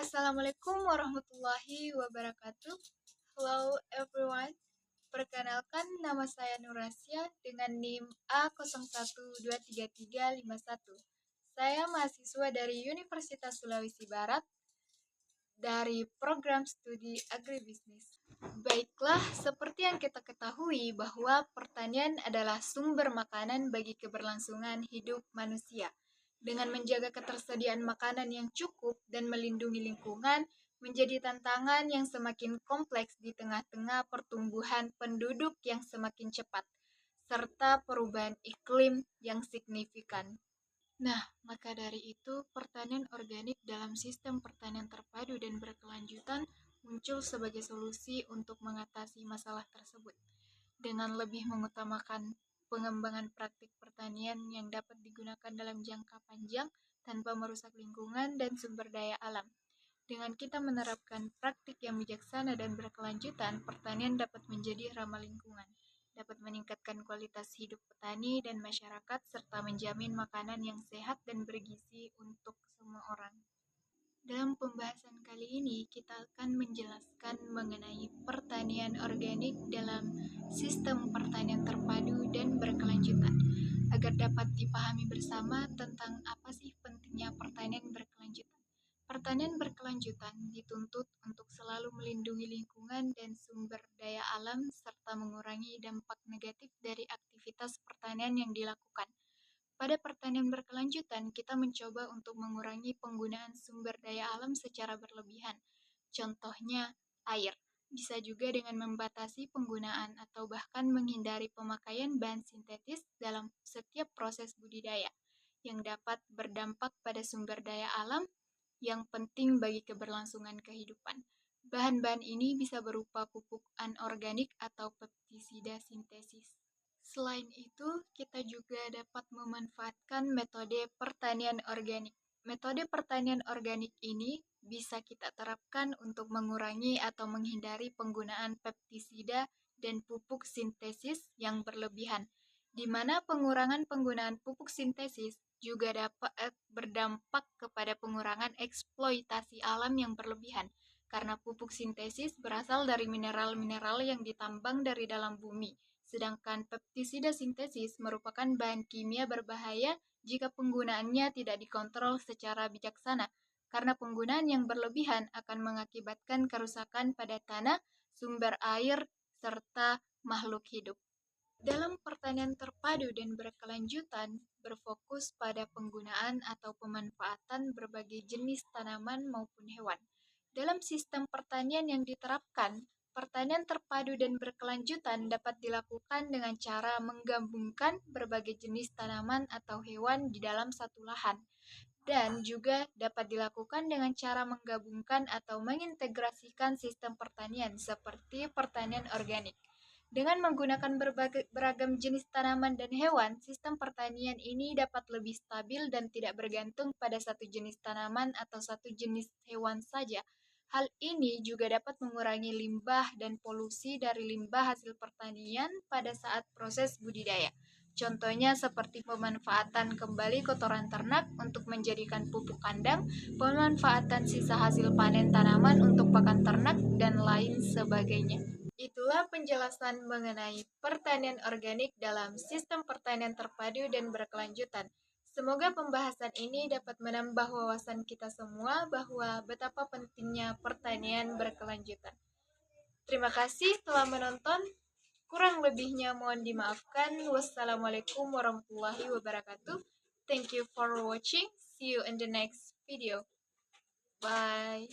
Assalamualaikum warahmatullahi wabarakatuh. Hello everyone. Perkenalkan, nama saya Nurasya dengan NIM A01233351. Saya mahasiswa dari Universitas Sulawesi Barat dari program studi agribisnis. Baiklah, seperti yang kita ketahui bahwa pertanian adalah sumber makanan bagi keberlangsungan hidup manusia. Dengan menjaga ketersediaan makanan yang cukup dan melindungi lingkungan menjadi tantangan yang semakin kompleks di tengah-tengah pertumbuhan penduduk yang semakin cepat, serta perubahan iklim yang signifikan. Nah, maka dari itu, pertanian organik dalam sistem pertanian terpadu dan berkelanjutan muncul sebagai solusi untuk mengatasi masalah tersebut, dengan lebih mengutamakan pengembangan praktik pertanian yang dapat digunakan dalam jangka panjang tanpa merusak lingkungan dan sumber daya alam. Dengan kita menerapkan praktik yang bijaksana dan berkelanjutan, pertanian dapat menjadi ramah lingkungan, dapat meningkatkan kualitas hidup petani dan masyarakat, serta menjamin makanan yang sehat dan bergizi untuk semua orang. Dalam pembahasan kali ini, kita akan menjelaskan mengenai pertanian organik dalam sistem pertanian terpadu dan berkelanjutan, agar dapat dipahami bersama tentang apa sih pentingnya pertanian berkelanjutan. Pertanian berkelanjutan dituntut untuk selalu melindungi lingkungan dan sumber daya alam serta mengurangi dampak negatif dari aktivitas pertanian yang dilakukan. Pada pertanian berkelanjutan, kita mencoba untuk mengurangi penggunaan sumber daya alam secara berlebihan. Contohnya, air. Bisa juga dengan membatasi penggunaan atau bahkan menghindari pemakaian bahan sintetis dalam setiap proses budidaya yang dapat berdampak pada sumber daya alam yang penting bagi keberlangsungan kehidupan. Bahan-bahan ini bisa berupa pupuk anorganik atau pestisida sintesis. Selain itu, kita juga dapat memanfaatkan metode pertanian organik. Metode pertanian organik ini bisa kita terapkan untuk mengurangi atau menghindari penggunaan pestisida dan pupuk sintesis yang berlebihan, di mana pengurangan penggunaan pupuk sintesis juga dapat berdampak kepada pengurangan eksploitasi alam yang berlebihan, karena pupuk sintesis berasal dari mineral-mineral yang ditambang dari dalam bumi, sedangkan pestisida sintesis merupakan bahan kimia berbahaya jika penggunaannya tidak dikontrol secara bijaksana, karena penggunaan yang berlebihan akan mengakibatkan kerusakan pada tanah, sumber air, serta makhluk hidup. Dalam pertanian terpadu dan berkelanjutan, berfokus pada penggunaan atau pemanfaatan berbagai jenis tanaman maupun hewan. Dalam sistem pertanian yang diterapkan, pertanian terpadu dan berkelanjutan dapat dilakukan dengan cara menggabungkan berbagai jenis tanaman atau hewan di dalam satu lahan, dan juga dapat dilakukan dengan cara menggabungkan atau mengintegrasikan sistem pertanian seperti pertanian organik. Dengan menggunakan beragam jenis tanaman dan hewan, sistem pertanian ini dapat lebih stabil dan tidak bergantung pada satu jenis tanaman atau satu jenis hewan saja. Hal ini juga dapat mengurangi limbah dan polusi dari limbah hasil pertanian pada saat proses budidaya. Contohnya seperti pemanfaatan kembali kotoran ternak untuk menjadikan pupuk kandang, pemanfaatan sisa hasil panen tanaman untuk pakan ternak, dan lain sebagainya. Itulah penjelasan mengenai pertanian organik dalam sistem pertanian terpadu dan berkelanjutan. Semoga pembahasan ini dapat menambah wawasan kita semua bahwa betapa pentingnya pertanian berkelanjutan. Terima kasih telah menonton. Kurang lebihnya mohon dimaafkan. Wassalamualaikum warahmatullahi wabarakatuh. Thank you for watching. See you in the next video. Bye.